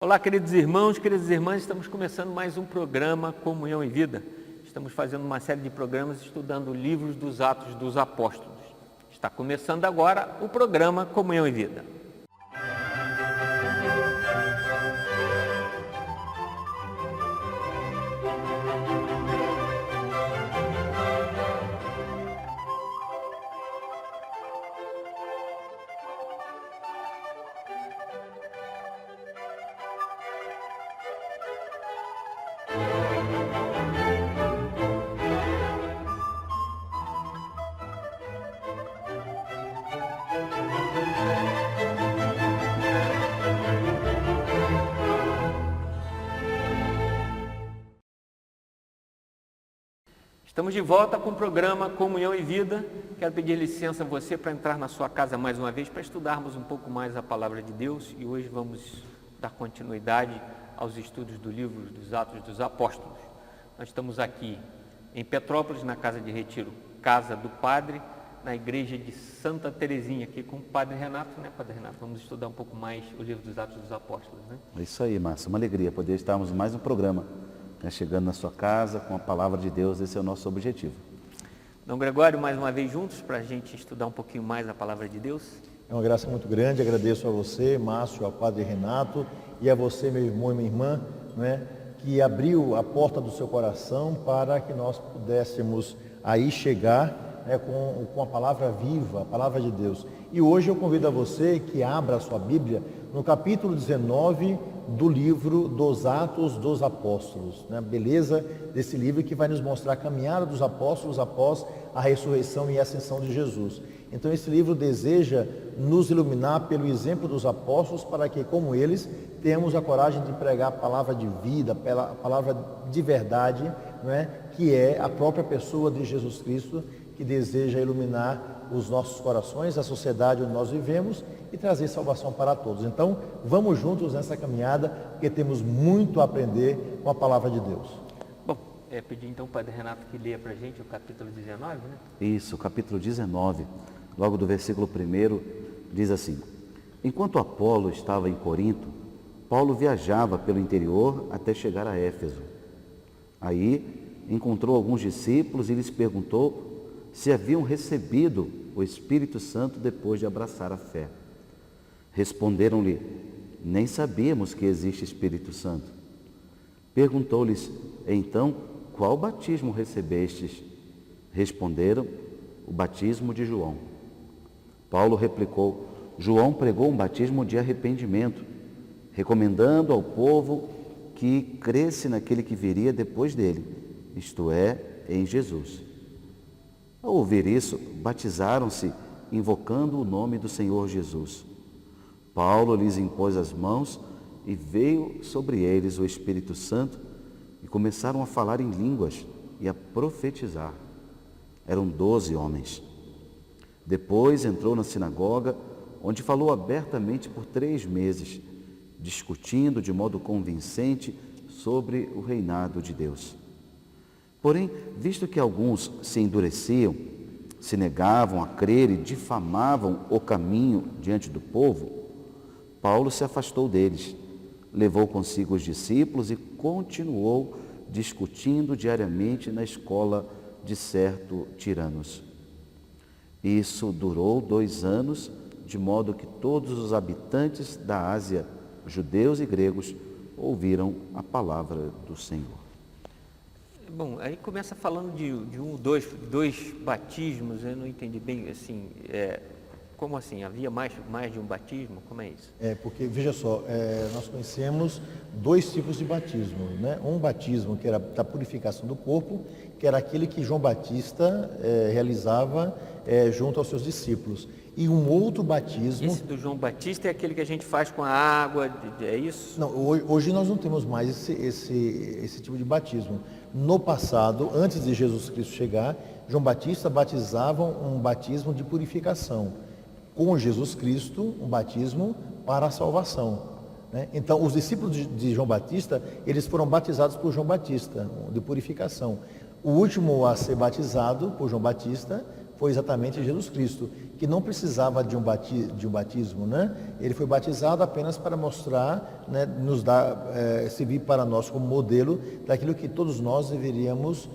Olá, queridos irmãos, queridas irmãs, estamos começando mais um programa Comunhão e Vida. Estamos fazendo uma série de programas estudando livros dos Atos dos Apóstolos. Está começando agora o programa Comunhão e Vida. Estamos de volta com o programa Comunhão e Vida. Quero pedir licença a você para entrar na sua casa mais uma vez para estudarmos um pouco mais a Palavra de Deus. E hoje vamos dar continuidade aos estudos do livro dos Atos dos Apóstolos. Nós estamos aqui em Petrópolis, na Casa de Retiro, Casa do Padre, na Igreja de Santa Terezinha, aqui com o Padre Renato, né, Padre Renato? Vamos estudar um pouco mais o livro dos Atos dos Apóstolos, né? É isso aí, Márcio. Uma alegria poder estarmos em mais um programa. Chegando na sua casa com a Palavra de Deus, esse é o nosso objetivo. Dom Gregório, mais uma vez juntos para a gente estudar um pouquinho mais a Palavra de Deus. É uma graça muito grande, agradeço a você, Márcio, ao Padre Renato e a você, meu irmão e minha irmã, que abriu a porta do seu coração para que nós pudéssemos aí chegar com a palavra viva, a palavra de Deus. E hoje eu convido a você que abra a sua Bíblia no capítulo 19 do livro dos Atos dos Apóstolos, a beleza desse livro que vai nos mostrar a caminhada dos apóstolos após a ressurreição e a ascensão de Jesus. Então esse livro deseja nos iluminar pelo exemplo dos apóstolos para que, como eles, tenhamos a coragem de pregar a palavra de vida, a palavra de verdade, que é a própria pessoa de Jesus Cristo, que deseja iluminar os nossos corações, a sociedade onde nós vivemos e trazer salvação para todos. Então, vamos juntos nessa caminhada, porque temos muito a aprender com a palavra de Deus. Bom, pedir então ao Padre Renato que leia para a gente o capítulo 19, né? Isso, o capítulo 19, logo do versículo 1, diz assim: Enquanto Apolo estava em Corinto, Paulo viajava pelo interior até chegar a Éfeso. Aí encontrou alguns discípulos e lhes perguntou se haviam recebido o Espírito Santo depois de abraçar a fé. Responderam-lhe: nem sabíamos que existe Espírito Santo. Perguntou-lhes: então, qual batismo recebestes? Responderam: o batismo de João. Paulo replicou: João pregou um batismo de arrependimento, recomendando ao povo que cresce naquele que viria depois dele, isto é, em Jesus. Ao ouvir isso, batizaram-se, invocando o nome do Senhor Jesus. Paulo lhes impôs as mãos e veio sobre eles o Espírito Santo e começaram a falar em línguas e a profetizar. Eram 12 homens. Depois entrou na sinagoga, onde falou abertamente por 3 meses, discutindo de modo convincente sobre o reinado de Deus. Porém, visto que alguns se endureciam, se negavam a crer e difamavam o caminho diante do povo, Paulo se afastou deles, levou consigo os discípulos e continuou discutindo diariamente na escola de certo tiranos. Isso durou 2 anos, de modo que todos os habitantes da Ásia, judeus e gregos, ouviram a palavra do Senhor. Bom, aí começa falando de dois batismos. Eu não entendi bem, assim, como assim? Havia mais de um batismo? Como é isso? Porque, veja só, nós conhecemos 2 tipos de batismo, Um batismo que era da purificação do corpo, que era aquele que João Batista realizava junto aos seus discípulos. E um outro batismo... Esse do João Batista é aquele que a gente faz com a água, é isso? Não, hoje nós não temos mais esse tipo de batismo. No passado, antes de Jesus Cristo chegar, João Batista batizava um batismo de purificação. Com Jesus Cristo, um batismo para a salvação. Então, os discípulos de João Batista, eles foram batizados por João Batista, de purificação. O último a ser batizado por João Batista foi exatamente Jesus Cristo, que não precisava de um batismo, né? Ele foi batizado apenas para mostrar, né, nos dar, servir para nós como modelo daquilo que todos nós deveríamos,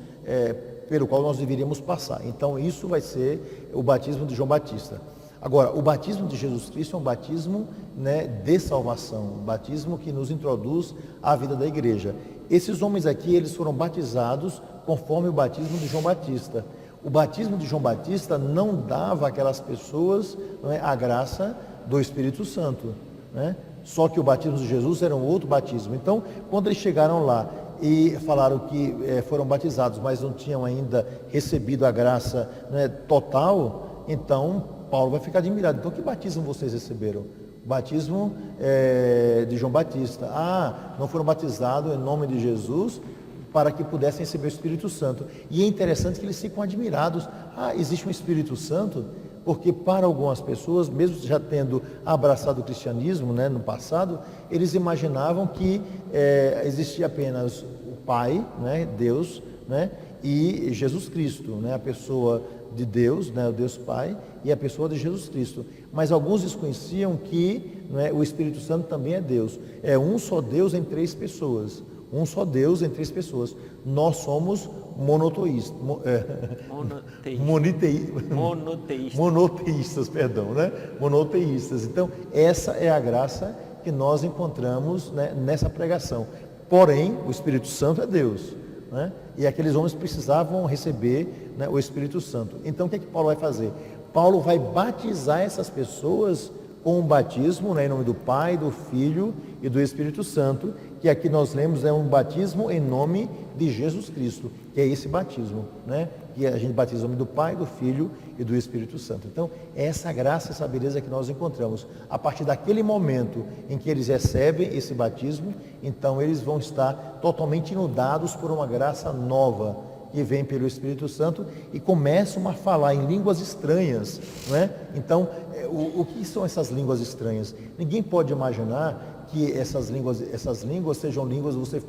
pelo qual nós deveríamos passar. Então isso vai ser o batismo de João Batista. Agora, o batismo de Jesus Cristo é um batismo, né, de salvação, um batismo que nos introduz à vida da igreja. Esses homens aqui, eles foram batizados conforme o batismo de João Batista. O batismo de João Batista não dava àquelas pessoas, né, a graça do Espírito Santo, né? Só que o batismo de Jesus era um outro batismo. Então, quando eles chegaram lá e falaram que foram batizados, mas não tinham ainda recebido a graça, né, total, então Paulo vai ficar admirado. Então, que batismo vocês receberam? Batismo de João Batista. Não foram batizados em nome de Jesus para que pudessem receber o Espírito Santo. E é interessante que eles ficam admirados. Existe um Espírito Santo? Porque para algumas pessoas, mesmo já tendo abraçado o cristianismo, né, no passado, eles imaginavam que existia apenas o Pai, né, Deus, né, e Jesus Cristo, né, a pessoa de Deus, né, o Deus Pai, e a pessoa de Jesus Cristo. Mas alguns desconheciam que, né, o Espírito Santo também é Deus. É um só Deus em três pessoas. Um só Deus em três pessoas. Nós somos monoteístas. Monoteístas, perdão, né? Monoteístas. Então, essa é a graça que nós encontramos, né, nessa pregação. Porém, o Espírito Santo é Deus, né? E aqueles homens precisavam receber, né, o Espírito Santo. Então, o que é que Paulo vai fazer? Paulo vai batizar essas pessoas com um batismo, né, em nome do Pai, do Filho e do Espírito Santo, que aqui nós lemos é um batismo em nome de Jesus Cristo, que é esse batismo, né? Que a gente batiza em nome do Pai, do Filho e do Espírito Santo. Então, é essa graça, essa beleza que nós encontramos. A partir daquele momento em que eles recebem esse batismo, então eles vão estar totalmente inundados por uma graça nova, que vem pelo Espírito Santo e começam a falar em línguas estranhas, né? Então, o que são essas línguas estranhas? Ninguém pode imaginar que essas línguas sejam línguas, você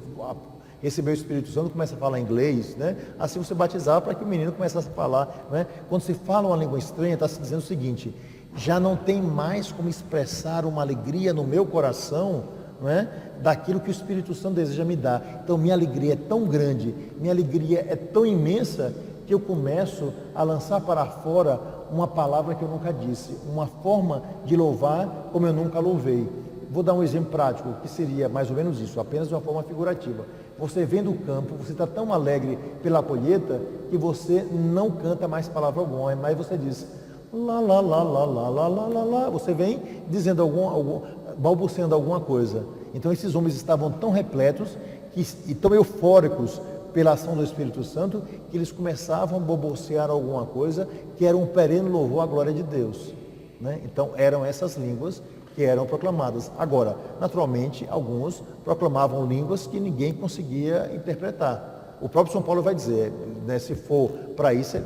recebeu o Espírito Santo, começa a falar inglês, né? Assim você batizava para que o menino começasse a falar, né? Quando se fala uma língua estranha, está se dizendo o seguinte: já não tem mais como expressar uma alegria no meu coração, não é? Daquilo que o Espírito Santo deseja me dar. Então minha alegria é tão grande, minha alegria é tão imensa, que eu começo a lançar para fora uma palavra que eu nunca disse, uma forma de louvar como eu nunca louvei. Vou dar um exemplo prático, que seria mais ou menos isso, apenas de uma forma figurativa. Você vem do campo, você está tão alegre pela colheita, que você não canta mais palavra alguma, mas você diz lá, lá, lá, lá, lá, lá, lá, lá, lá. Você vem dizendo balbuciando alguma coisa. Então esses homens estavam tão repletos e tão eufóricos pela ação do Espírito Santo, que eles começavam a balbuciar alguma coisa que era um perene louvor à glória de Deus, né? Então eram essas línguas que eram proclamadas. Agora, naturalmente, alguns proclamavam línguas que ninguém conseguia interpretar. O próprio São Paulo vai dizer, né, se for para isso,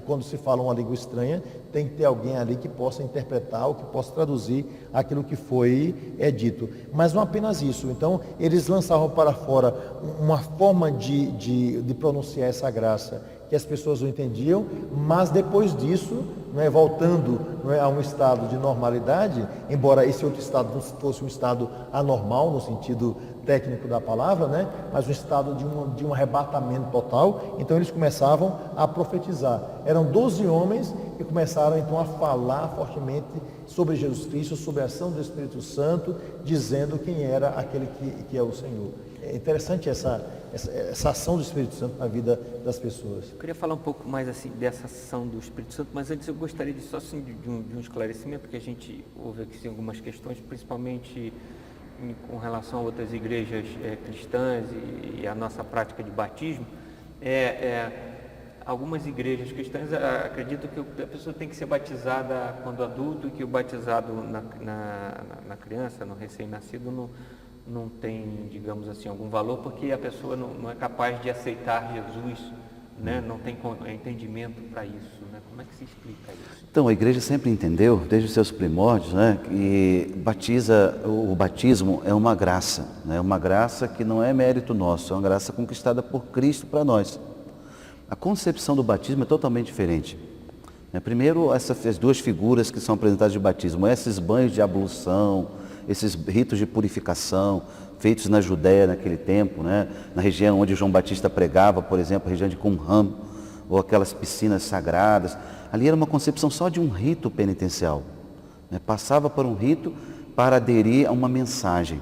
quando se fala uma língua estranha, tem que ter alguém ali que possa interpretar ou que possa traduzir aquilo que foi dito. Mas não apenas isso. Então, eles lançavam para fora uma forma de pronunciar essa graça que as pessoas não entendiam, mas depois disso, voltando a um estado de normalidade, embora esse outro estado não fosse um estado anormal no sentido técnico da palavra, mas um estado de um arrebatamento total. Então eles começavam a profetizar. Eram 12 homens que começaram então a falar fortemente sobre Jesus Cristo, sobre a ação do Espírito Santo, dizendo quem era aquele que é o Senhor. É interessante essa ação do Espírito Santo na vida das pessoas. Eu queria falar um pouco mais assim dessa ação do Espírito Santo, mas antes eu gostaria de um esclarecimento, porque a gente ouve aqui algumas questões, principalmente com relação a outras igrejas cristãs e a nossa prática de batismo. Algumas igrejas cristãs acreditam que a pessoa tem que ser batizada quando adulto, e que o batizado na criança, no recém-nascido, não tem, digamos assim, algum valor, porque a pessoa não é capaz de aceitar Jesus, não tem entendimento para isso. Como é que se explica isso? Então, a igreja sempre entendeu, desde os seus primórdios, que o batismo é uma graça, uma graça que não é mérito nosso, é uma graça conquistada por Cristo para nós. A concepção do batismo é totalmente diferente. Primeiro, essas duas figuras que são apresentadas de batismo, esses banhos de ablução, esses ritos de purificação feitos na Judéia naquele tempo, né? Na região onde João Batista pregava, por exemplo, a região de Qumran, ou aquelas piscinas sagradas. Ali era uma concepção só de um rito penitencial, né? Passava por um rito para aderir a uma mensagem.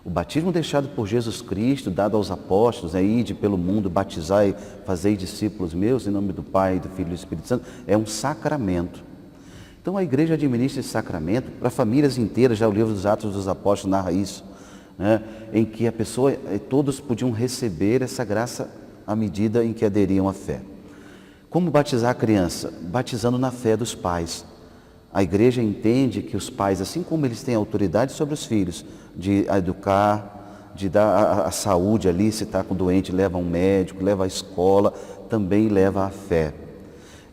O batismo deixado por Jesus Cristo, dado aos apóstolos, ide pelo mundo, batizai, fazei discípulos meus, em nome do Pai, do Filho e do Espírito Santo, é um sacramento. Então a igreja administra esse sacramento para famílias inteiras, já o livro dos Atos dos Apóstolos narra isso, né? Em que a pessoa, todos podiam receber essa graça à medida em que aderiam à fé. Como batizar a criança? Batizando na fé dos pais. A igreja entende que os pais, assim como eles têm autoridade sobre os filhos, de educar, de dar a saúde ali, se está com doente, leva a um médico, leva à escola, também leva a fé.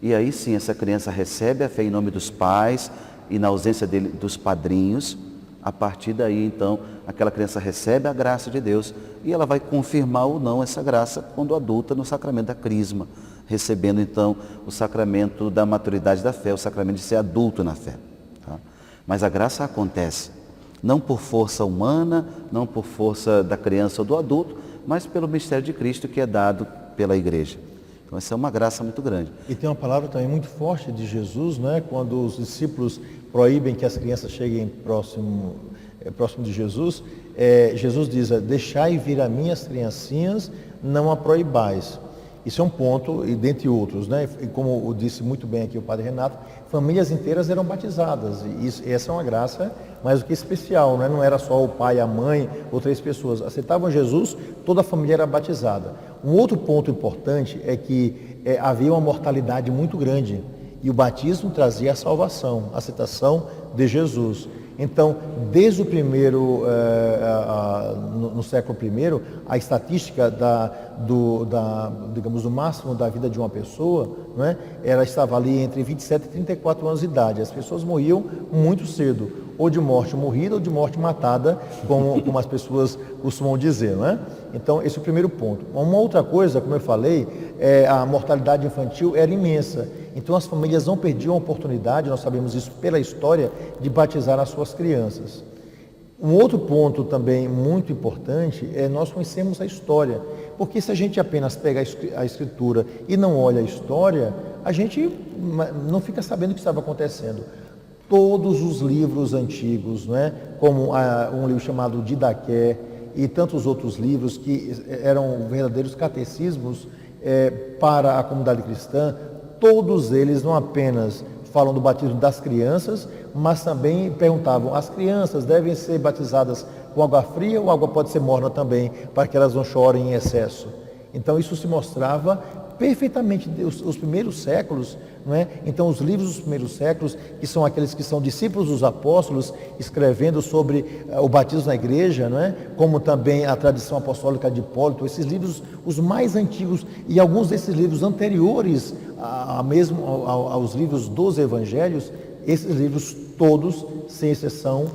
E aí sim, essa criança recebe a fé em nome dos pais e na ausência dos padrinhos. A partir daí, então, aquela criança recebe a graça de Deus e ela vai confirmar ou não essa graça quando adulta no sacramento da crisma, recebendo então o sacramento da maturidade da fé, o sacramento de ser adulto na fé. Tá? Mas a graça acontece não por força humana, não por força da criança ou do adulto, mas pelo mistério de Cristo que é dado pela igreja. Então essa é uma graça muito grande. E tem uma palavra também muito forte de Jesus, né? Quando os discípulos proíbem que as crianças cheguem próximo de Jesus, Jesus diz, deixai vir a mim as criancinhas, não a proibais. Isso é um ponto, e dentre outros, né? E como disse muito bem aqui o Padre Renato, famílias inteiras eram batizadas, e essa é uma graça mais do que especial, né? Não era só o pai, a mãe ou 3 pessoas, aceitavam Jesus, toda a família era batizada. Um outro ponto importante é que havia uma mortalidade muito grande, e o batismo trazia a salvação, a aceitação de Jesus. Então, desde o primeiro, no século I, a estatística digamos, do máximo da vida de uma pessoa, não é? Ela estava ali entre 27 e 34 anos de idade. As pessoas morriam muito cedo, ou de morte morrida ou de morte matada, como as pessoas costumam dizer, não é? Então, esse é o primeiro ponto. Uma outra coisa, como eu falei, a mortalidade infantil era imensa. Então as famílias não perdiam a oportunidade, nós sabemos isso pela história, de batizar as suas crianças. Um outro ponto também muito importante é nós conhecermos a história, porque se a gente apenas pega a escritura e não olha a história, a gente não fica sabendo o que estava acontecendo. Todos os livros antigos, não é? Como um livro chamado Didaqué e tantos outros livros que eram verdadeiros catecismos para a comunidade cristã, todos eles não apenas falam do batismo das crianças, mas também perguntavam, as crianças devem ser batizadas com água fria ou água pode ser morna também, para que elas não chorem em excesso. Então isso se mostrava perfeitamente os primeiros séculos, não é? Então os livros dos primeiros séculos, que são aqueles que são discípulos dos apóstolos, escrevendo sobre o batismo na igreja, não é? Como também a tradição apostólica de Hipólito, esses livros, os mais antigos, e alguns desses livros anteriores aos livros dos evangelhos, esses livros todos, sem exceção,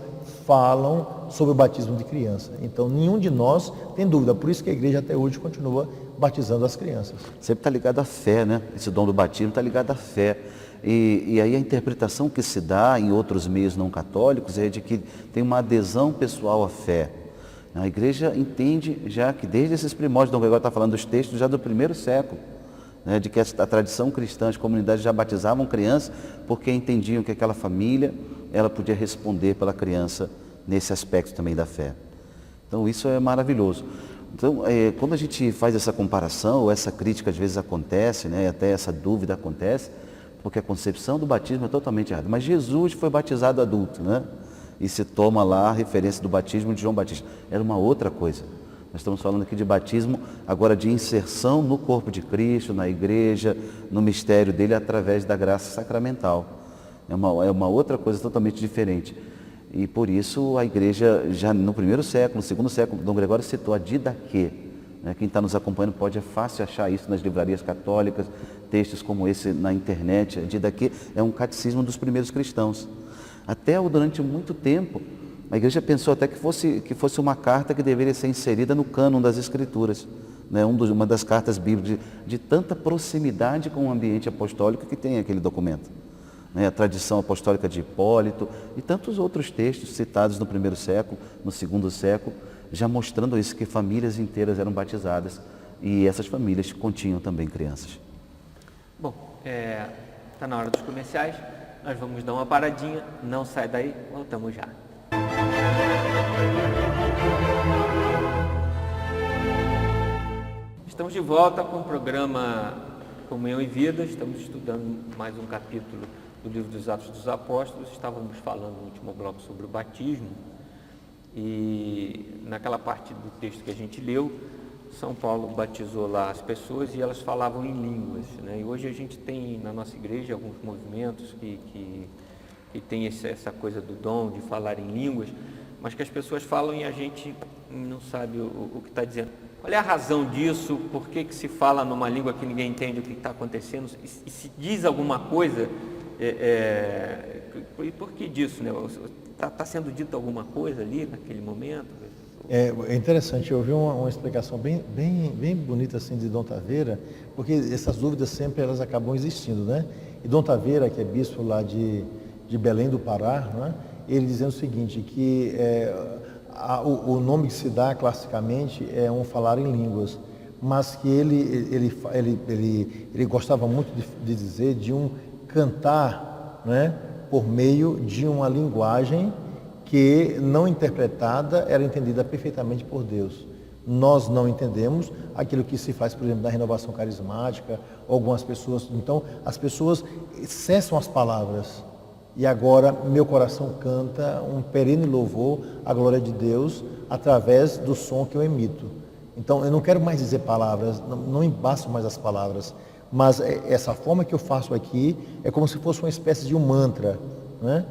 falam sobre o batismo de criança. Então nenhum de nós tem dúvida, por isso que a igreja até hoje continua batizando as crianças. Sempre está ligado à fé, né? Esse dom do batismo está ligado à fé. E aí a interpretação que se dá em outros meios não católicos é de que tem uma adesão pessoal à fé. A igreja entende já que desde esses primórdios, Dom Gregório está falando dos textos já do primeiro século, né? De que a tradição cristã, as comunidades já batizavam crianças porque entendiam que aquela família, ela podia responder pela criança nesse aspecto também da fé. Então isso é maravilhoso. Então, quando a gente faz essa comparação, ou essa crítica às vezes acontece, né, até essa dúvida acontece, porque a concepção do batismo é totalmente errada. Mas Jesus foi batizado adulto, né? E se toma lá a referência do batismo de João Batista. Era uma outra coisa. Nós estamos falando aqui de batismo, agora de inserção no corpo de Cristo, na igreja, no mistério dele, através da graça sacramental. É uma outra coisa totalmente diferente. E por isso a igreja, já no primeiro século, no segundo século, Dom Gregório citou a Didaquê. Né? Quem está nos acompanhando é fácil achar isso nas livrarias católicas, textos como esse na internet. A Didaquê é um catecismo dos primeiros cristãos. Até durante muito tempo, a igreja pensou até que fosse uma carta que deveria ser inserida no cânon das Escrituras. né? Uma das cartas bíblicas de tanta proximidade com o ambiente apostólico que tem aquele documento. Né? A tradição apostólica de Hipólito e tantos outros textos citados no primeiro século, no segundo século, já mostrando isso, que famílias inteiras eram batizadas e essas famílias continham também crianças. Bom, está na hora dos comerciais, nós vamos dar uma paradinha, não sai daí, voltamos já. Estamos de volta com o programa Comunhão e Vida, estamos estudando mais um capítulo do livro dos Atos dos Apóstolos. Estávamos falando no último bloco sobre o batismo e naquela parte do texto que a gente leu, São Paulo batizou lá as pessoas e elas falavam em línguas, né? E hoje a gente tem na nossa igreja alguns movimentos que tem essa coisa do dom de falar em línguas, mas que as pessoas falam e a gente não sabe o que está dizendo. Qual é a razão disso? Por que se fala numa língua que ninguém entende o que está acontecendo? E se diz alguma coisa, e por que disso? Né? Está sendo dito alguma coisa ali naquele momento? É interessante, eu ouvi uma explicação bem bonita assim de Dom Taveira, porque essas dúvidas sempre elas acabam existindo, né? E Dom Taveira, que é bispo lá de Belém do Pará, né? Ele dizendo o seguinte, que o nome que se dá classicamente é um falar em línguas, mas que ele gostava muito de dizer de um cantar, né? Por meio de uma linguagem que, não interpretada, era entendida perfeitamente por Deus. Nós não entendemos aquilo que se faz, por exemplo, na renovação carismática, algumas pessoas. Então, as pessoas cessam as palavras. E agora, meu coração canta um perene louvor à glória de Deus através do som que eu emito. Então, eu não quero mais dizer palavras, não embaço mais as palavras. Mas essa forma que eu faço aqui é como se fosse uma espécie de um mantra, né?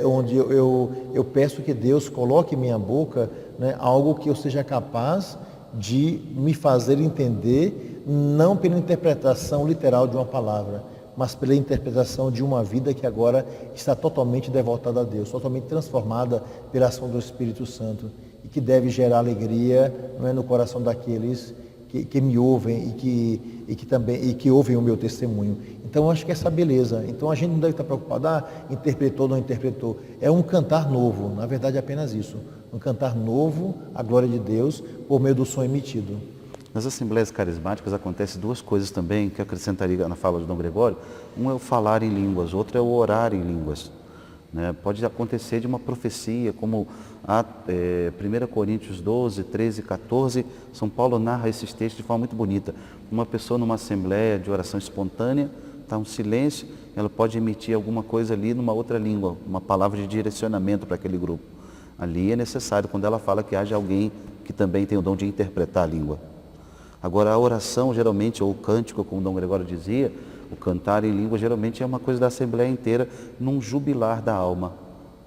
Onde eu peço que Deus coloque em minha boca, né, algo que eu seja capaz de me fazer entender, não pela interpretação literal de uma palavra, mas pela interpretação de uma vida que agora está totalmente devotada a Deus, totalmente transformada pela ação do Espírito Santo e que deve gerar alegria, não é, no coração daqueles que me ouvem e que ouvem o meu testemunho. Então, eu acho que essa beleza. Então, a gente não deve estar preocupado, interpretou ou não interpretou. É um cantar novo, na verdade é apenas isso. Um cantar novo, à glória de Deus, por meio do som emitido. Nas assembleias carismáticas acontecem duas coisas também que eu acrescentaria na fala de Dom Gregório. Um é o falar em línguas, outro é o orar em línguas. Né? Pode acontecer de uma profecia, como 1 Coríntios 12, 13 e 14, São Paulo narra esses textos de forma muito bonita. Uma pessoa numa assembleia de oração espontânea, está um silêncio, ela pode emitir alguma coisa ali numa outra língua, uma palavra de direcionamento para aquele grupo. Ali é necessário, quando ela fala, que haja alguém que também tem o dom de interpretar a língua. Agora, a oração, geralmente, ou o cântico, como Dom Gregório dizia, o cantar em língua, geralmente é uma coisa da assembleia inteira, num jubilar da alma,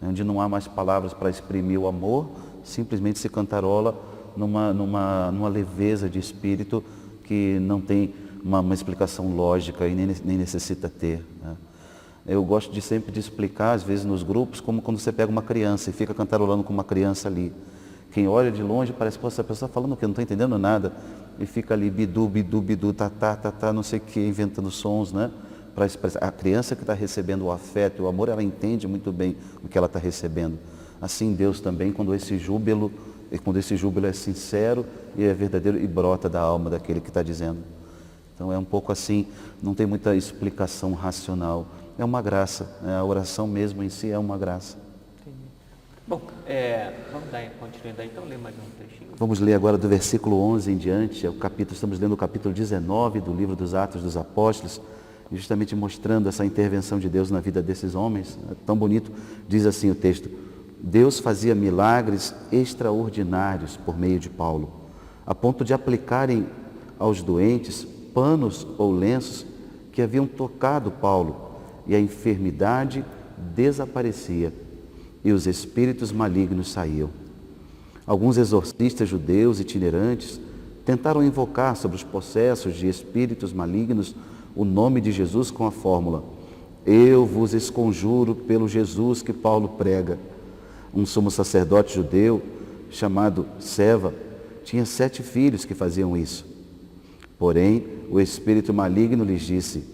onde não há mais palavras para exprimir o amor, simplesmente se cantarola numa leveza de espírito que não tem uma explicação lógica e nem necessita ter. Né? Eu gosto sempre de explicar, às vezes nos grupos, como quando você pega uma criança e fica cantarolando com uma criança ali. Quem olha de longe parece, essa pessoa está falando o quê? Não está entendendo nada. E fica ali, bidu, bidu, bidu, tá, não sei o que, inventando sons, né? Para expressar. A criança que está recebendo o afeto, o amor, ela entende muito bem o que ela está recebendo. Assim Deus também, quando esse júbilo é sincero e é verdadeiro e brota da alma daquele que está dizendo. Então é um pouco assim, não tem muita explicação racional. É uma graça, a oração mesmo em si é uma graça. Entendi. Bom, vamos dar continuidade, então ler mais um trechinho. Vamos ler agora do versículo 11 em diante, estamos lendo o capítulo 19 do livro dos Atos dos Apóstolos, justamente mostrando essa intervenção de Deus na vida desses homens. É tão bonito, diz assim o texto: Deus fazia milagres extraordinários por meio de Paulo, a ponto de aplicarem aos doentes panos ou lenços que haviam tocado Paulo, e a enfermidade desaparecia, e os espíritos malignos saíam. Alguns exorcistas judeus itinerantes tentaram invocar sobre os possessos de espíritos malignos o nome de Jesus com a fórmula: eu vos esconjuro pelo Jesus que Paulo prega. Um sumo sacerdote judeu chamado Seva tinha 7 filhos que faziam isso. Porém, o espírito maligno lhes disse: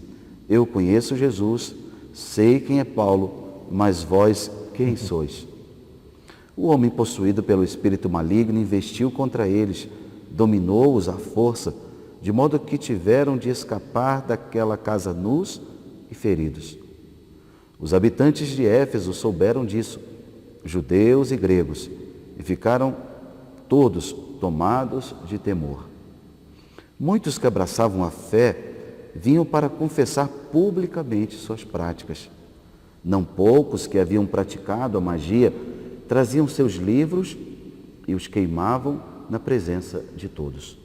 eu conheço Jesus, sei quem é Paulo, mas vós quem sois? O homem possuído pelo espírito maligno investiu contra eles, dominou-os à força, de modo que tiveram de escapar daquela casa nus e feridos. Os habitantes de Éfeso souberam disso, judeus e gregos, e ficaram todos tomados de temor. Muitos que abraçavam a fé vinham para confessar publicamente suas práticas. Não poucos que haviam praticado a magia traziam seus livros e os queimavam na presença de todos.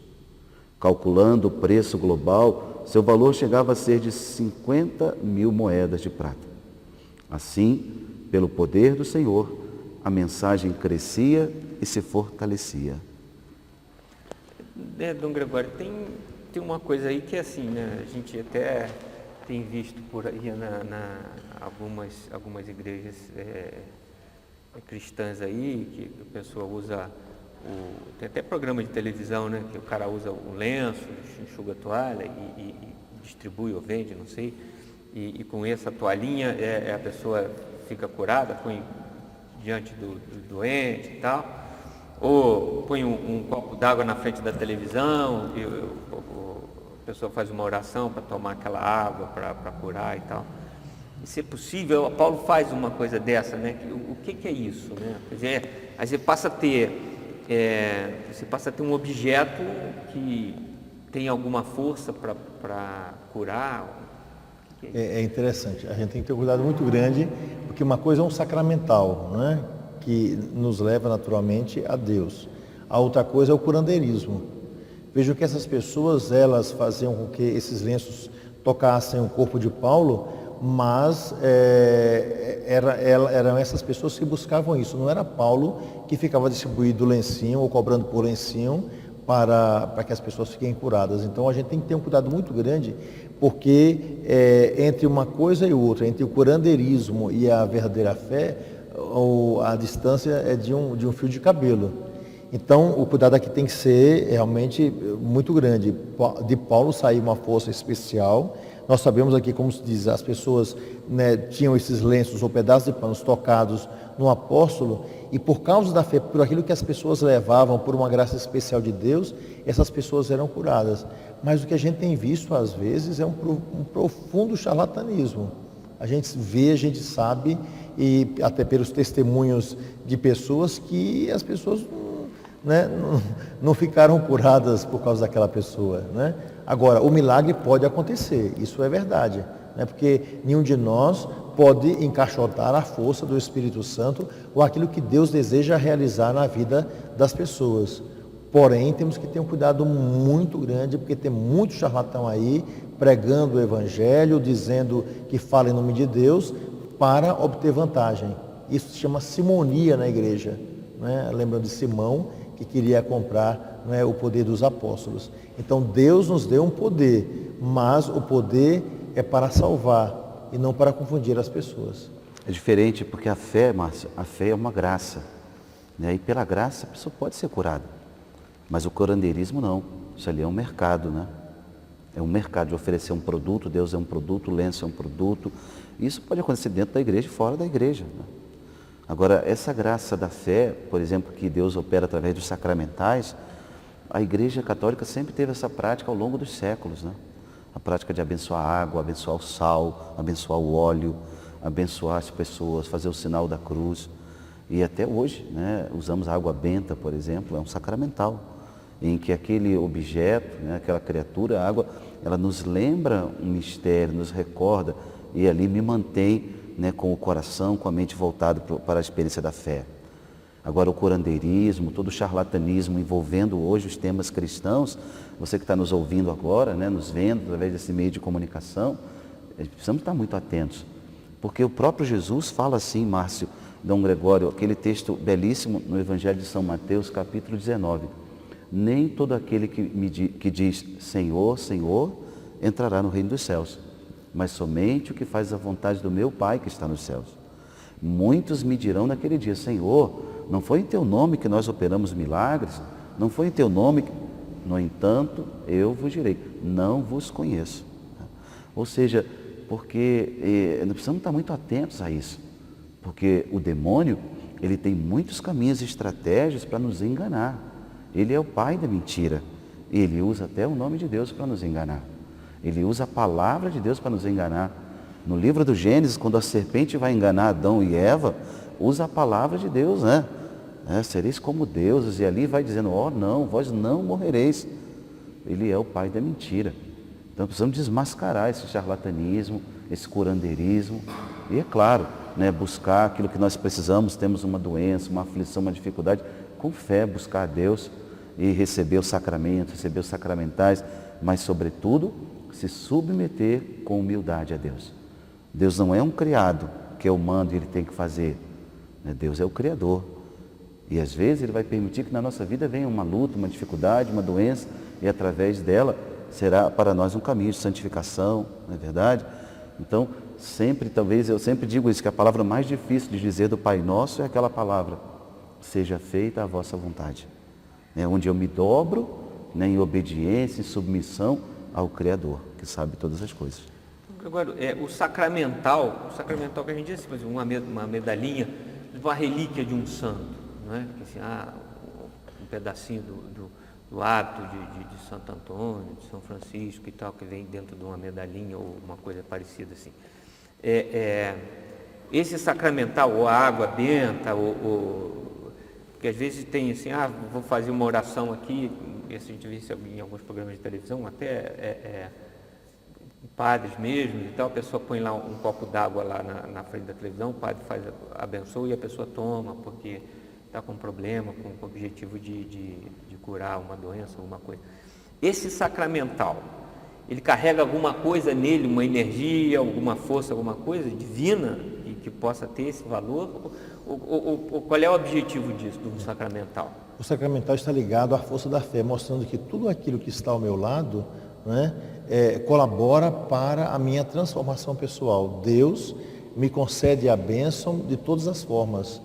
Calculando o preço global, seu valor chegava a ser de 50.000 moedas de prata. Assim, pelo poder do Senhor, a mensagem crescia e se fortalecia. Dom Gregório, tem uma coisa aí que é assim, né? A gente até tem visto por aí algumas igrejas cristãs aí, que a pessoa usa, tem até programa de televisão, né? Que o cara usa o lenço, enxuga a toalha e distribui ou vende, não sei, e com essa toalhinha a pessoa fica curada, põe diante do doente e tal. Ou põe um copo d'água na frente da televisão e a pessoa faz uma oração para tomar aquela água para curar e tal. E se é possível, Paulo faz uma coisa dessa, né? O que é isso, né? Quer dizer, aí você passa a ter um objeto que tem alguma força para curar. É interessante, a gente tem que ter um cuidado muito grande, porque uma coisa é um sacramental, né? Que nos leva naturalmente a Deus. A outra coisa é o curandeirismo. Vejo que essas pessoas, elas faziam com que esses lenços tocassem o corpo de Paulo, mas eram essas pessoas que buscavam isso. Não era Paulo que ficava distribuindo lencinho ou cobrando por lencinho para que as pessoas fiquem curadas. Então a gente tem que ter um cuidado muito grande, porque entre uma coisa e outra, entre o curandeirismo e a verdadeira fé, a distância é de um fio de cabelo. Então o cuidado aqui tem que ser realmente muito grande. De Paulo sair uma força especial. Nós sabemos aqui, como se diz, as pessoas, né, tinham esses lenços ou pedaços de panos tocados no apóstolo, e por causa da fé, por aquilo que as pessoas levavam, por uma graça especial de Deus, essas pessoas eram curadas. Mas o que a gente tem visto às vezes é um profundo charlatanismo. A gente vê, a gente sabe, e até pelos testemunhos de pessoas, que as pessoas, né, não ficaram curadas por causa daquela pessoa, né? Agora, o milagre pode acontecer, isso é verdade, né? Porque nenhum de nós pode encaixotar a força do Espírito Santo ou aquilo que Deus deseja realizar na vida das pessoas. Porém, temos que ter um cuidado muito grande, porque tem muito charlatão aí pregando o Evangelho, dizendo que fala em nome de Deus para obter vantagem. Isso se chama simonia na igreja, né? Lembrando de Simão, que queria comprar, né, o poder dos apóstolos. Então Deus nos deu um poder, mas o poder é para salvar e não para confundir as pessoas. É diferente porque a fé, Márcio, a fé é uma graça, né? E pela graça a pessoa pode ser curada. Mas o curandeirismo não, isso ali é um mercado, né? É um mercado de oferecer um produto, Deus é um produto, o lenço é um produto. Isso pode acontecer dentro da igreja e fora da igreja, né? Agora, essa graça da fé, por exemplo, que Deus opera através dos sacramentais, a Igreja Católica sempre teve essa prática ao longo dos séculos, né? A prática de abençoar a água, abençoar o sal, abençoar o óleo, abençoar as pessoas, fazer o sinal da cruz. E até hoje, né, usamos a água benta, por exemplo, é um sacramental, em que aquele objeto, né, aquela criatura, a água, ela nos lembra um mistério, nos recorda, e ali me mantém, né, com o coração, com a mente voltada para a experiência da fé. Agora o curandeirismo, todo o charlatanismo envolvendo hoje os temas cristãos, você que está nos ouvindo agora, né, nos vendo através desse meio de comunicação, precisamos estar muito atentos, porque o próprio Jesus fala assim, Márcio, Dom Gregório, aquele texto belíssimo no Evangelho de São Mateus, capítulo 19, nem todo aquele que diz Senhor, Senhor, entrará no reino dos céus, mas somente o que faz a vontade do meu Pai que está nos céus. Muitos me dirão naquele dia, Senhor, não foi em teu nome que nós operamos milagres? Não foi em teu nome, no entanto, eu vos direi, não vos conheço. Ou seja, porque nós precisamos estar muito atentos a isso, porque o demônio, ele tem muitos caminhos e estratégias para nos enganar. Ele é o pai da mentira. Ele usa até o nome de Deus para nos enganar. Ele usa a palavra de Deus para nos enganar. No livro do Gênesis, quando a serpente vai enganar Adão e Eva, usa a palavra de Deus, né? Sereis como deuses, e ali vai dizendo, não, vós não morrereis. Ele é o pai da mentira. Então precisamos desmascarar esse charlatanismo, esse curandeirismo, e é claro, buscar aquilo que nós precisamos, temos uma doença, uma aflição, uma dificuldade, com fé, buscar a Deus e receber os sacramentos, receber os sacramentais, mas sobretudo, se submeter com humildade a Deus. Deus não é um criado que eu mando e Ele tem que fazer. Deus é o Criador. E às vezes Ele vai permitir que na nossa vida venha uma luta, uma dificuldade, uma doença, e através dela será para nós um caminho de santificação, não é verdade? Então, eu sempre digo isso, que a palavra mais difícil de dizer do Pai Nosso é aquela palavra, seja feita a vossa vontade. Onde eu me dobro, em obediência, em submissão ao Criador, que sabe todas as coisas. Agora, o sacramental que a gente diz, assim, uma medalhinha, uma relíquia de um santo, não é? Assim, um pedacinho do hábito de Santo Antônio, de São Francisco e tal, que vem dentro de uma medalhinha ou uma coisa parecida assim. Esse sacramental, ou a água benta, porque às vezes tem assim, vou fazer uma oração aqui, e a gente vê isso em alguns programas de televisão, até padres mesmo e tal, a pessoa põe lá um copo d'água lá na frente da televisão, o padre abençoa e a pessoa toma, porque está com problema, com o objetivo de curar uma doença, alguma coisa. Esse sacramental, ele carrega alguma coisa nele, uma energia, alguma força, alguma coisa divina e que possa ter esse valor? Ou qual é o objetivo disso, do sacramental? O sacramental está ligado à força da fé, mostrando que tudo aquilo que está ao meu lado, colabora para a minha transformação pessoal. Deus me concede a bênção de todas as formas,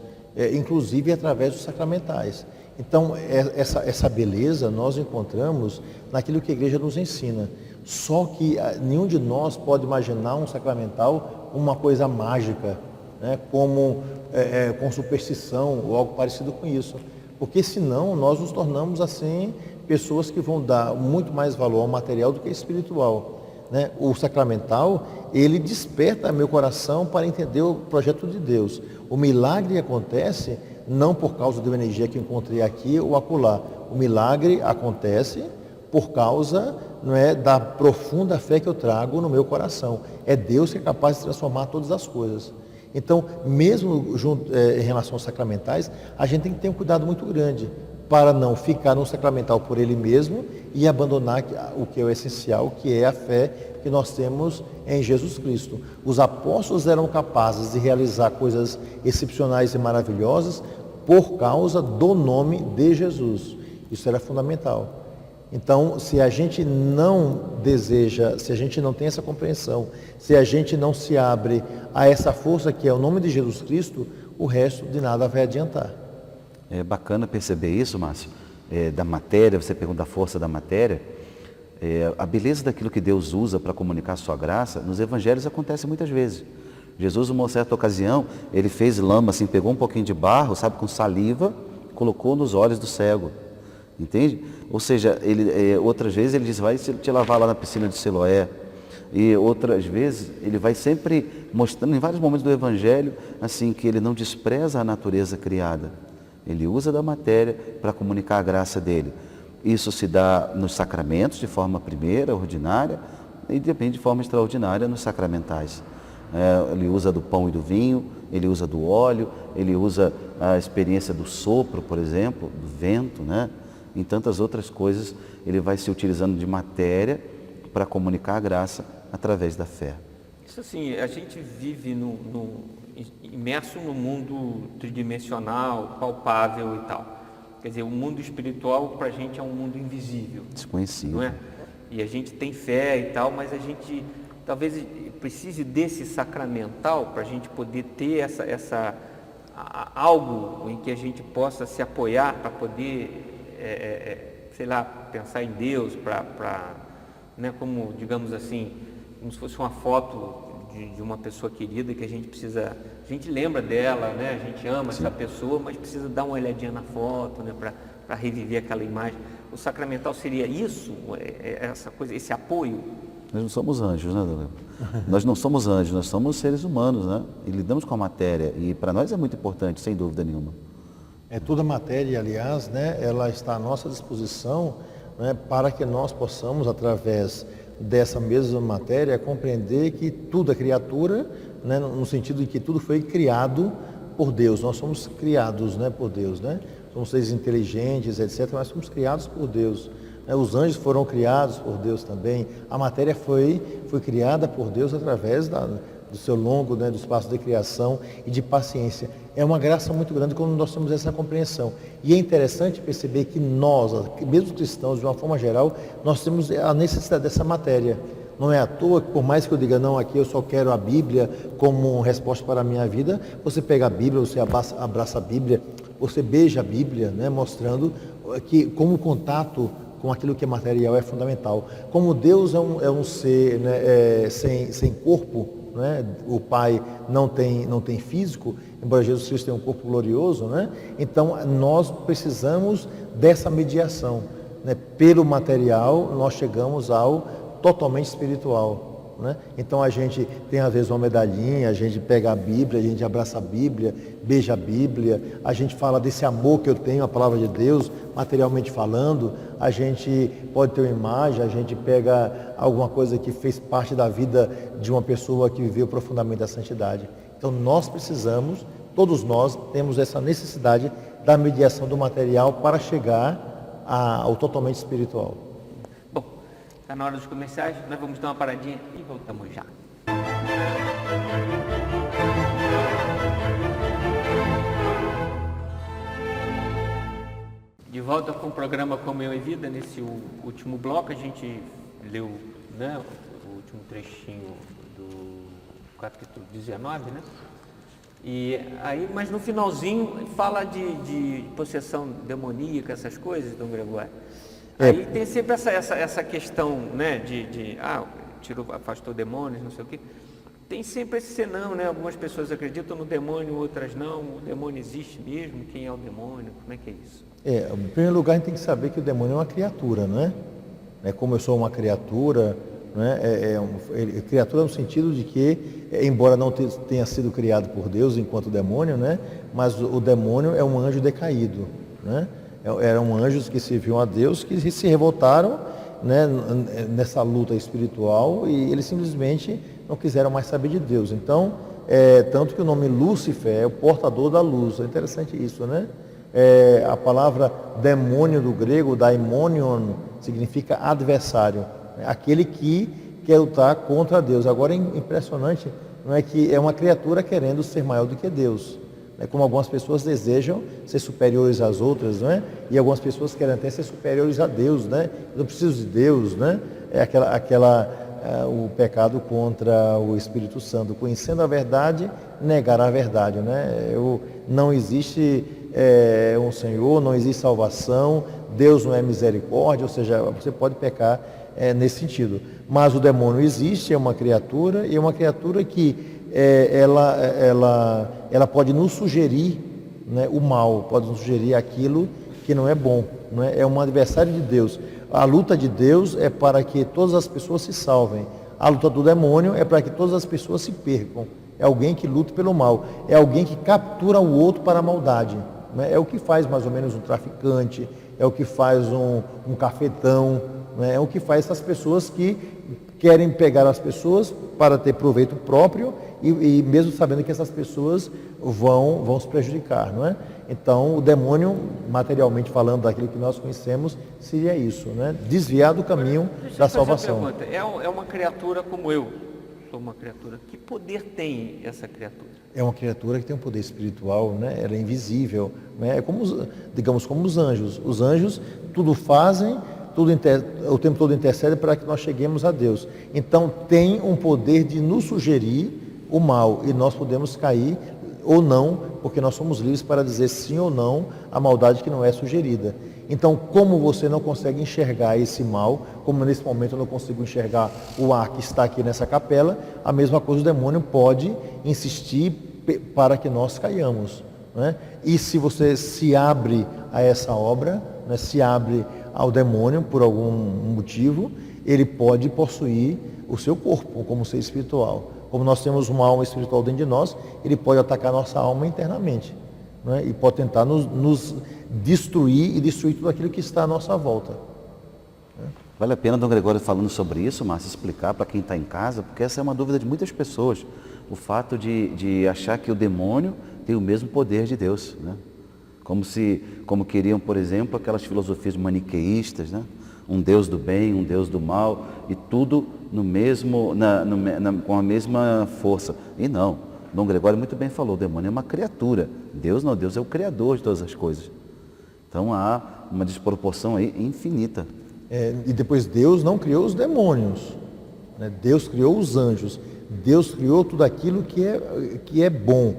inclusive através dos sacramentais. Então, essa beleza nós encontramos naquilo que a igreja nos ensina. Só que nenhum de nós pode imaginar um sacramental uma coisa mágica, como com superstição ou algo parecido com isso. Porque senão nós nos tornamos assim pessoas que vão dar muito mais valor ao material do que ao espiritual. O sacramental, ele desperta meu coração para entender o projeto de Deus. O milagre acontece não por causa de uma energia que eu encontrei aqui ou acolá. O milagre acontece por causa da profunda fé que eu trago no meu coração. É Deus que é capaz de transformar todas as coisas. Então, mesmo em relação aos sacramentais, a gente tem que ter um cuidado muito grande para não ficar no sacramental por ele mesmo e abandonar o que é o essencial, que é a fé que nós temos em Jesus Cristo. Os apóstolos eram capazes de realizar coisas excepcionais e maravilhosas por causa do nome de Jesus. Isso era fundamental. Então, se a gente não deseja, se a gente não tem essa compreensão, se a gente não se abre a essa força que é o nome de Jesus Cristo, o resto de nada vai adiantar. É bacana perceber isso, Márcio, da matéria, você pergunta da força da matéria, a beleza daquilo que Deus usa para comunicar a sua graça, nos evangelhos acontece muitas vezes. Jesus, numa certa ocasião, ele fez lama, assim, pegou um pouquinho de barro, com saliva, colocou nos olhos do cego, entende? Ou seja, outras vezes ele diz, vai te lavar lá na piscina de Siloé, e outras vezes ele vai sempre mostrando, em vários momentos do evangelho, assim, que ele não despreza a natureza criada. Ele usa da matéria para comunicar a graça dele. Isso se dá nos sacramentos, de forma primeira, ordinária, e depende de forma extraordinária nos sacramentais. Ele usa do pão e do vinho, ele usa do óleo, ele usa a experiência do sopro, por exemplo, do vento, Em tantas outras coisas, ele vai se utilizando de matéria para comunicar a graça através da fé. Isso assim, a gente vive imerso no mundo tridimensional, palpável e tal. Quer dizer, o mundo espiritual para a gente é um mundo invisível. Desconhecido. Não é? E a gente tem fé e tal, mas a gente talvez precise desse sacramental para a gente poder ter algo em que a gente possa se apoiar para poder sei lá, pensar em Deus né, como, digamos assim, como se fosse uma foto de uma pessoa querida que a gente lembra dela, né? A gente ama essa pessoa, mas precisa dar uma olhadinha na foto, né? Para reviver aquela imagem. O sacramental seria isso, essa coisa, esse apoio? Nós não somos anjos, né, Dona? Nós não somos anjos, nós somos seres humanos, né? E lidamos com a matéria, e para nós é muito importante, sem dúvida nenhuma. Toda a matéria, aliás, né, ela está à nossa disposição, né, para que nós possamos, através dessa mesma matéria, compreender que tudo é criatura, né, no sentido de que tudo foi criado por Deus. Nós somos criados, né, por Deus, né? Somos seres inteligentes, etc., mas somos criados por Deus. Os anjos foram criados por Deus também. A matéria foi criada por Deus através do seu longo, né, do espaço de criação e de paciência. É uma graça muito grande quando nós temos essa compreensão. E é interessante perceber que nós, mesmo cristãos, de uma forma geral, nós temos a necessidade dessa matéria. Não é à toa que, por mais que eu diga, não, aqui eu só quero a Bíblia como resposta para a minha vida, você pega a Bíblia, você abraça a Bíblia, você beija a Bíblia, né, mostrando que como o contato com aquilo que é material é fundamental. Como Deus é um ser, né, sem corpo, né? O Pai não tem físico, embora Jesus Cristo tenha um corpo glorioso, né? Então nós precisamos dessa mediação, né? Pelo material nós chegamos ao totalmente espiritual, né? Então a gente tem às vezes uma medalhinha, a gente pega a Bíblia, a gente abraça a Bíblia, beija a Bíblia, a gente fala desse amor que eu tenho à palavra de Deus, materialmente falando, a gente pode ter uma imagem, a gente pega alguma coisa que fez parte da vida de uma pessoa que viveu profundamente a santidade. Então nós precisamos, todos nós temos essa necessidade da mediação do material para chegar ao totalmente espiritual. Bom, está na hora dos comerciais, nós vamos dar uma paradinha e voltamos já. De volta com o programa Comunhão e Vida. Nesse último bloco a gente leu, né, o último trechinho do capítulo 19, né? E aí, mas no finalzinho fala de possessão demoníaca, essas coisas, Dom Gregório. Aí tem sempre essa questão, né, afastou demônios, não sei o quê. Tem sempre esse senão, né? Algumas pessoas acreditam no demônio, outras não. O demônio existe mesmo? Quem é o demônio? Como é que é isso? Em primeiro lugar, a gente tem que saber que o demônio é uma criatura, não é? Como eu sou uma criatura, não é? Criatura no sentido de que, embora não tenha sido criado por Deus enquanto demônio, né? Mas o demônio é um anjo decaído, né? Eram anjos que serviam a Deus, que se revoltaram, né, nessa luta espiritual, e eles simplesmente não quiseram mais saber de Deus. Então, tanto que o nome Lúcifer é o portador da luz. É interessante isso, né? A palavra demônio do grego, daimonion, significa adversário, né? Aquele que quer lutar contra Deus. Agora é impressionante, não é, que é uma criatura querendo ser maior do que Deus, né? Como algumas pessoas desejam ser superiores às outras, não é? E algumas pessoas querem até ser superiores a Deus, né? Eu não preciso de Deus, né? O pecado contra o Espírito Santo, conhecendo a verdade, negar a verdade, né? Não existe um Senhor, não existe salvação, Deus não é misericórdia, ou seja, você pode pecar nesse sentido. Mas o demônio existe, é uma criatura, e é uma criatura que ela pode nos sugerir, né, o mal, pode nos sugerir aquilo que não é bom, não é? É um adversário de Deus. A luta de Deus é para que todas as pessoas se salvem. A luta do demônio é para que todas as pessoas se percam. É alguém que luta pelo mal. É alguém que captura o outro para a maldade, né? É o que faz mais ou menos um traficante, é o que faz um cafetão, né? É o que faz essas pessoas que querem pegar as pessoas para ter proveito próprio e mesmo sabendo que essas pessoas vão se prejudicar, não é? Então, o demônio, materialmente falando, daquilo que nós conhecemos, seria isso, né? Desviar do caminho da salvação. Uma pergunta. É uma criatura como eu, sou uma criatura. Que poder tem essa criatura? É uma criatura que tem um poder espiritual, né? Ela é invisível, né? É como, digamos, como os anjos. Os anjos tudo fazem, o tempo todo intercede para que nós cheguemos a Deus. Então, tem um poder de nos sugerir o mal e nós podemos cair ou não, porque nós somos livres para dizer sim ou não à maldade que não é sugerida. Então, como você não consegue enxergar esse mal, como nesse momento eu não consigo enxergar o ar que está aqui nessa capela, a mesma coisa o demônio pode insistir para que nós caiamos, né? E se você se abre a essa obra, né, se abre ao demônio por algum motivo, ele pode possuir o seu corpo como ser espiritual. Como nós temos uma alma espiritual dentro de nós, ele pode atacar nossa alma internamente, né? E pode tentar nos destruir e destruir tudo aquilo que está à nossa volta. Vale a pena, Dom Gregório, falando sobre isso, Márcio, explicar para quem está em casa, porque essa é uma dúvida de muitas pessoas. O fato de achar que o demônio tem o mesmo poder de Deus, né? Como queriam, por exemplo, aquelas filosofias maniqueístas, né? Um Deus do bem, um Deus do mal, e tudo com a mesma força. E não, Dom Gregório muito bem falou, o demônio é uma criatura, Deus não, Deus é o criador de todas as coisas. Então há uma desproporção aí infinita. E depois Deus não criou os demônios, né? Deus criou os anjos, Deus criou tudo aquilo que é bom,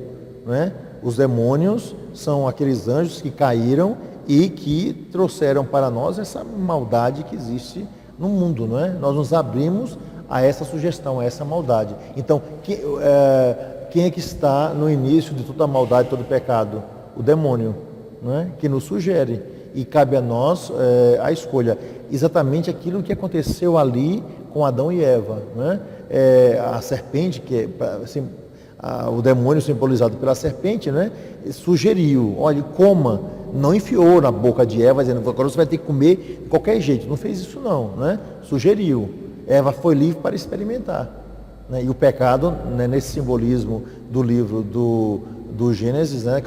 né? Os demônios são aqueles anjos que caíram e que trouxeram para nós essa maldade que existe no mundo, não é? Nós nos abrimos a essa sugestão, a essa maldade. Então, quem é que está no início de toda a maldade, todo o pecado? O demônio, não é? Que nos sugere. E cabe a nós a escolha. Exatamente aquilo que aconteceu ali com Adão e Eva, não é? A serpente, que assim, o demônio simbolizado pela serpente, né, sugeriu, olha, coma, não enfiou na boca de Eva, dizendo, agora você vai ter que comer de qualquer jeito, não fez isso não, né? Sugeriu, Eva foi livre para experimentar, né? E o pecado, né, nesse simbolismo do livro do Gênesis, né,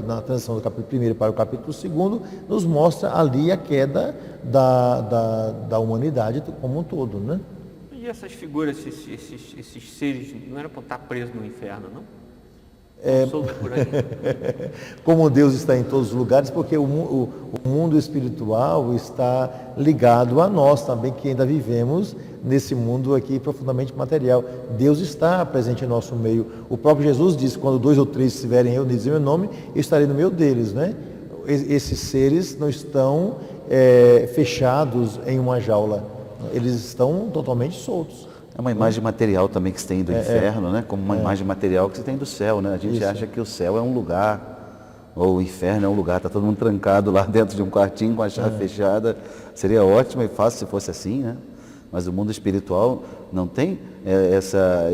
na transição do capítulo 1 para o capítulo 2, nos mostra ali a queda da humanidade como um todo, né? E essas figuras, esses seres, não eram para estar presos no inferno, não? Solto por aí. Como Deus está em todos os lugares, porque o mundo espiritual está ligado a nós também, que ainda vivemos nesse mundo aqui profundamente material. Deus está presente em nosso meio. O próprio Jesus disse, quando 2 ou 3 estiverem reunidos em meu nome, eu estarei no meio deles, né? Esses seres não estão fechados em uma jaula. Eles estão totalmente soltos. É uma imagem material também que se tem do inferno, né? Como uma imagem material que se tem do céu, né? A gente acha que o céu é um lugar, ou o inferno é um lugar, está todo mundo trancado lá dentro de um quartinho com a chave fechada. Seria ótimo e fácil se fosse assim, né? Mas o mundo espiritual não tem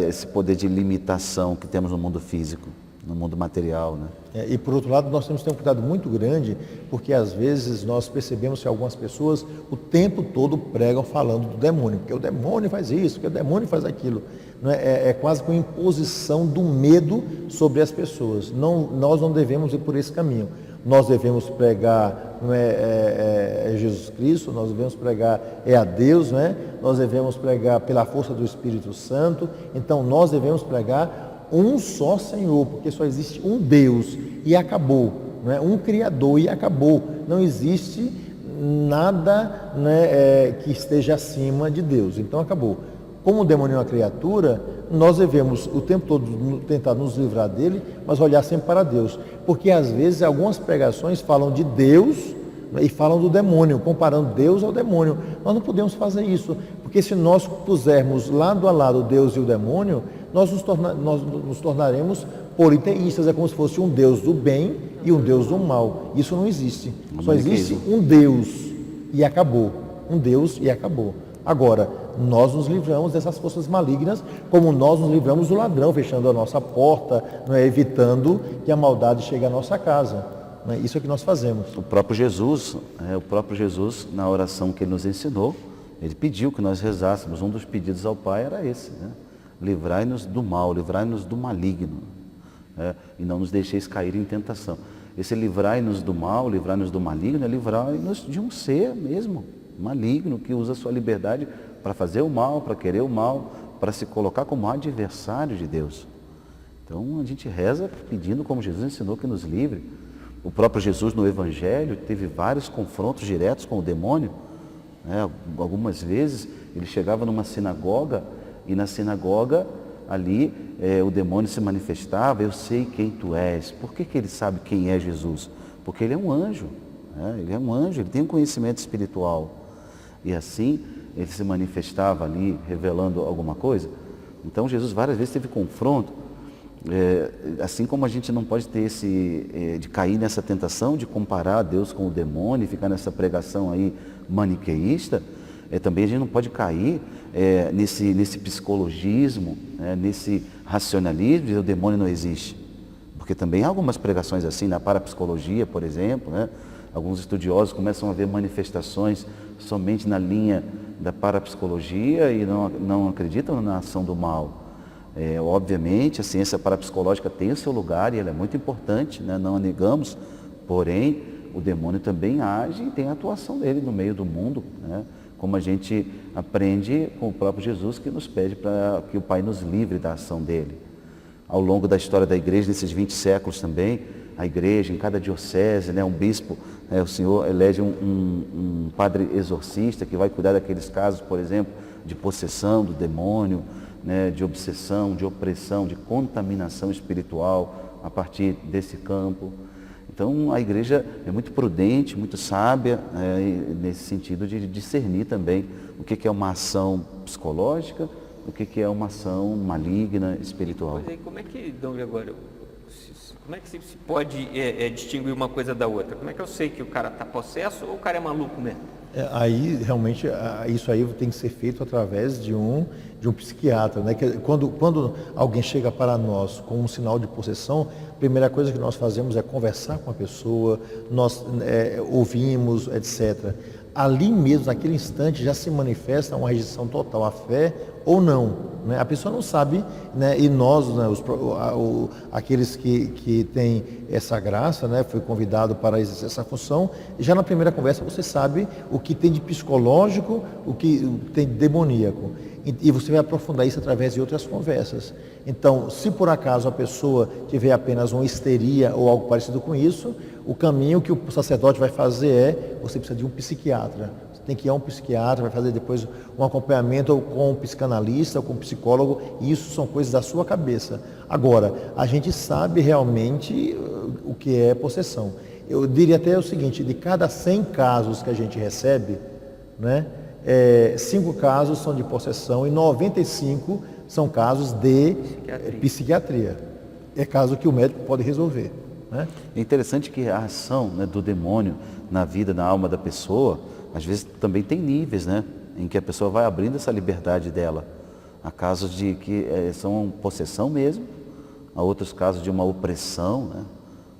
esse poder de limitação que temos no mundo físico, no mundo material, né? E por outro lado, nós temos que ter um cuidado muito grande, porque às vezes nós percebemos que algumas pessoas o tempo todo pregam falando do demônio, porque o demônio faz isso, porque o demônio faz aquilo. Não é quase que uma imposição do medo sobre as pessoas. Nós não devemos ir por esse caminho. Nós devemos pregar, não é Jesus Cristo, nós devemos pregar a Deus, não é? Nós devemos pregar pela força do Espírito Santo. Então nós devemos pregar um só Senhor, porque só existe um Deus e acabou, né? Um Criador e acabou. Não existe nada, né, que esteja acima de Deus, então acabou. Como o demônio é uma criatura, nós devemos o tempo todo tentar nos livrar dele, mas olhar sempre para Deus, porque às vezes algumas pregações falam de Deus, né, e falam do demônio, comparando Deus ao demônio. Nós não podemos fazer isso, porque se nós pusermos lado a lado Deus e o demônio, nós nos tornaremos politeístas. É como se fosse um Deus do bem e um Deus do mal. Isso não existe. Só existe um Deus e acabou. Um Deus e acabou. Agora, nós nos livramos dessas forças malignas, como nós nos livramos do ladrão, fechando a nossa porta, não é, evitando que a maldade chegue à nossa casa. Não é? Isso é que nós fazemos. O próprio Jesus, na oração que ele nos ensinou, ele pediu que nós rezássemos. Um dos pedidos ao Pai era esse, né? Livrai-nos do mal, livrai-nos do maligno, e não nos deixeis cair em tentação. Esse livrai-nos do mal, livrai-nos do maligno, é livrai-nos de um ser mesmo, maligno, que usa a sua liberdade para fazer o mal, para querer o mal, para se colocar como adversário de Deus. Então a gente reza pedindo, como Jesus ensinou, que nos livre. O próprio Jesus no Evangelho teve vários confrontos diretos com o demônio, né? Algumas vezes ele chegava numa sinagoga, e na sinagoga, ali, o demônio se manifestava, eu sei quem tu és. Por que ele sabe quem é Jesus? Porque ele é um anjo. né? Ele é um anjo, ele tem um conhecimento espiritual. E assim, ele se manifestava ali, revelando alguma coisa. Então, Jesus várias vezes teve confronto. Assim como a gente não pode ter de cair nessa tentação de comparar Deus com o demônio e ficar nessa pregação aí maniqueísta, também a gente não pode cair nesse psicologismo, nesse racionalismo de o demônio não existe. Porque também há algumas pregações assim, na parapsicologia, por exemplo, né? Alguns estudiosos começam a ver manifestações somente na linha da parapsicologia e não acreditam na ação do mal. Obviamente, a ciência parapsicológica tem o seu lugar e ela é muito importante, né? Não a negamos, porém, o demônio também age e tem a atuação dele no meio do mundo, né? Como a gente aprende com o próprio Jesus, que nos pede para que o Pai nos livre da ação dele. Ao longo da história da igreja, nesses 20 séculos também, a igreja, em cada diocese, né, um bispo, o Senhor elege um padre exorcista que vai cuidar daqueles casos, por exemplo, de possessão do demônio, né, de obsessão, de opressão, de contaminação espiritual a partir desse campo. Então, a igreja é muito prudente, muito sábia, nesse sentido de discernir também o que é uma ação psicológica, o que é uma ação maligna, espiritual. Pois é, como é que, Dom Gregório, como é que se pode distinguir uma coisa da outra? Como é que eu sei que o cara está possesso ou o cara é maluco mesmo? Aí, realmente, isso aí tem que ser feito através de um psiquiatra, né? Quando alguém chega para nós com um sinal de possessão, a primeira coisa que nós fazemos é conversar com a pessoa, nós ouvimos, etc. Ali mesmo, naquele instante, já se manifesta uma rejeição total à fé ou não, né? A pessoa não sabe, né? E nós, né, aqueles que têm essa graça, né, foi convidado para exercer essa função, já na primeira conversa você sabe o que tem de psicológico, o que tem de demoníaco. E você vai aprofundar isso através de outras conversas. Então, se por acaso a pessoa tiver apenas uma histeria ou algo parecido com isso, o caminho que o sacerdote vai fazer você precisa de um psiquiatra. Você tem que ir a um psiquiatra, vai fazer depois um acompanhamento ou com um psicanalista ou com um psicólogo, e isso são coisas da sua cabeça. Agora, a gente sabe realmente o que é possessão. Eu diria até o seguinte, de cada 100 casos que a gente recebe, né, 5 casos são de possessão e 95 são casos de psiquiatria. É caso que o médico pode resolver, né? É interessante que a ação, né, do demônio na vida, na alma da pessoa, às vezes também tem níveis, né, em que a pessoa vai abrindo essa liberdade dela. Há casos de que são possessão mesmo, há outros casos de uma opressão, né,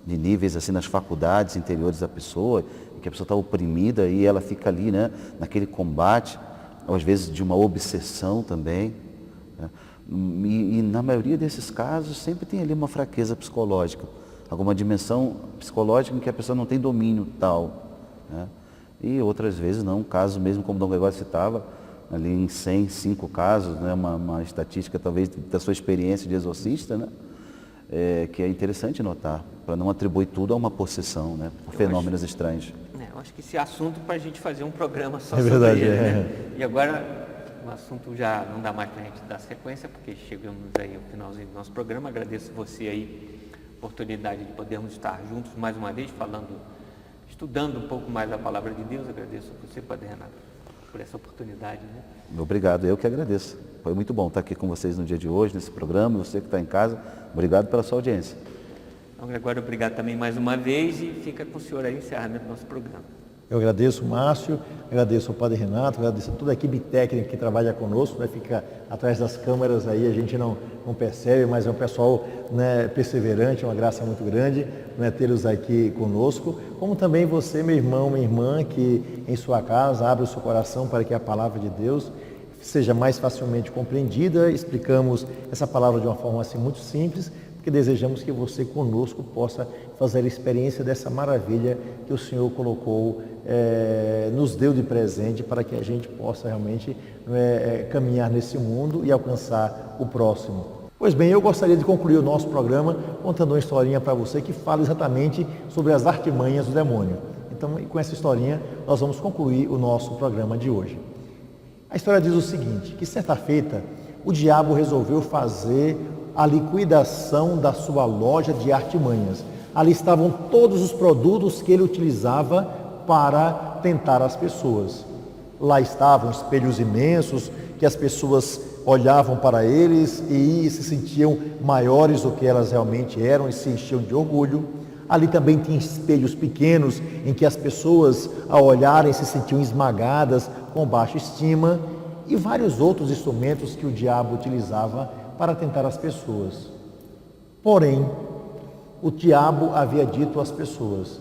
de níveis assim nas faculdades interiores da pessoa, em que a pessoa está oprimida e ela fica ali, né, naquele combate, ou às vezes de uma obsessão também, né? E na maioria desses casos sempre tem ali uma fraqueza psicológica, alguma dimensão psicológica em que a pessoa não tem domínio tal, né? E outras vezes não, casos mesmo como o Dom Gregório citava, ali em 105 casos, né, uma estatística talvez da sua experiência de exorcista, né, que é interessante notar, para não atribuir tudo a uma possessão, né, por fenômenos estranhos. Eu acho que esse assunto para a gente fazer um programa só sobre verdade, ele, né? E agora o assunto já não dá mais para a gente dar sequência, porque chegamos aí ao finalzinho do nosso programa. Agradeço você aí, a oportunidade de podermos estar juntos mais uma vez, estudando um pouco mais a palavra de Deus. Agradeço a você, Padre Renato, por essa oportunidade, né? Obrigado, eu que agradeço. Foi muito bom estar aqui com vocês no dia de hoje, nesse programa. Você que está em casa, obrigado pela sua audiência. Então, Gregório, obrigado também mais uma vez e fica com o senhor aí o encerramento do nosso programa. Eu agradeço, Márcio, agradeço ao Padre Renato, agradeço a toda a equipe técnica que trabalha conosco, né, fica atrás das câmeras aí, a gente não percebe, mas é um pessoal, né, perseverante, uma graça muito grande, né, tê-los aqui conosco, como também você, meu irmão, minha irmã, que em sua casa abre o seu coração para que a palavra de Deus seja mais facilmente compreendida. Explicamos essa palavra de uma forma assim muito simples, porque desejamos que você conosco possa fazer a experiência dessa maravilha que o Senhor colocou, nos deu de presente para que a gente possa realmente caminhar nesse mundo e alcançar o próximo. Pois bem, eu gostaria de concluir o nosso programa contando uma historinha para você que fala exatamente sobre as artimanhas do demônio. Então, com essa historinha, nós vamos concluir o nosso programa de hoje. A história diz o seguinte, que certa feita, o diabo resolveu fazer a liquidação da sua loja de artimanhas. Ali estavam todos os produtos que ele utilizava para tentar as pessoas. Lá estavam espelhos imensos que as pessoas olhavam para eles e se sentiam maiores do que elas realmente eram e se enchiam de orgulho. Ali também tinha espelhos pequenos em que as pessoas, ao olharem, se sentiam esmagadas, com baixa estima, e vários outros instrumentos que o diabo utilizava para tentar as pessoas. Porém, o diabo havia dito às pessoas: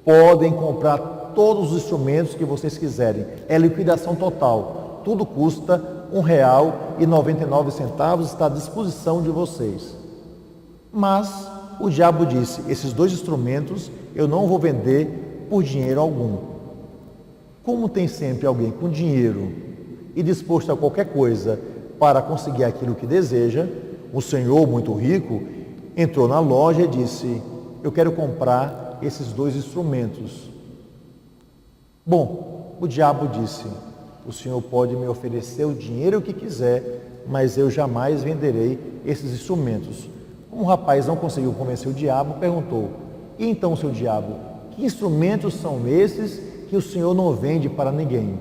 podem comprar todos os instrumentos que vocês quiserem, é liquidação total, tudo custa R$1,99, está à disposição de vocês. Mas o diabo disse: esses 2 instrumentos eu não vou vender por dinheiro algum. Como tem sempre alguém com dinheiro e disposto a qualquer coisa para conseguir aquilo que deseja, o senhor muito rico entrou na loja e disse: eu quero comprar esses 2 instrumentos. Bom, o diabo disse: o senhor pode me oferecer o dinheiro que quiser, mas eu jamais venderei esses instrumentos. Um rapaz não conseguiu convencer o diabo, perguntou: e então, seu diabo, que instrumentos são esses que o senhor não vende para ninguém?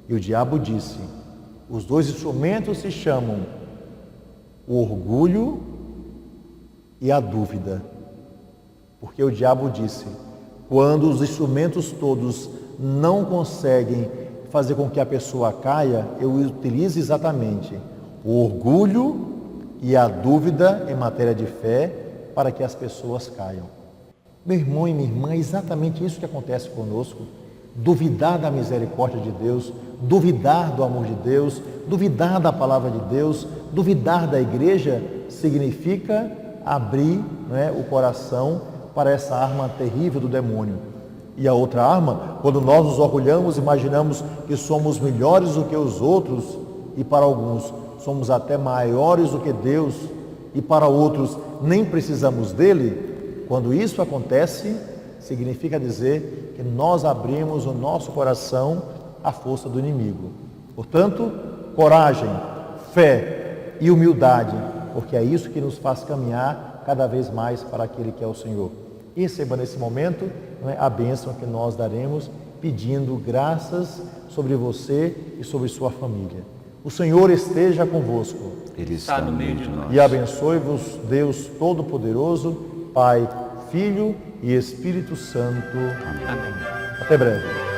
E o diabo disse: os 2 instrumentos se chamam o orgulho e a dúvida. Porque o diabo disse: quando os instrumentos todos não conseguem fazer com que a pessoa caia, eu utilizo exatamente o orgulho e a dúvida em matéria de fé para que as pessoas caiam. Meu irmão e minha irmã, é exatamente isso que acontece conosco. Duvidar da misericórdia de Deus, duvidar do amor de Deus, duvidar da palavra de Deus, duvidar da igreja, significa abrir, o coração para essa arma terrível do demônio. E a outra arma, quando nós nos orgulhamos, imaginamos que somos melhores do que os outros, e para alguns somos até maiores do que Deus, e para outros nem precisamos dele. Quando isso acontece, significa dizer que nós abrimos o nosso coração à força do inimigo. Portanto, coragem, fé e humildade, porque é isso que nos faz caminhar cada vez mais para aquele que é o Senhor. E receba nesse momento a bênção que nós daremos, pedindo graças sobre você e sobre sua família. O Senhor esteja convosco. Ele está no meio de nós. E abençoe-vos Deus Todo-Poderoso, Pai, Filho e Espírito Santo. Amém. Até breve.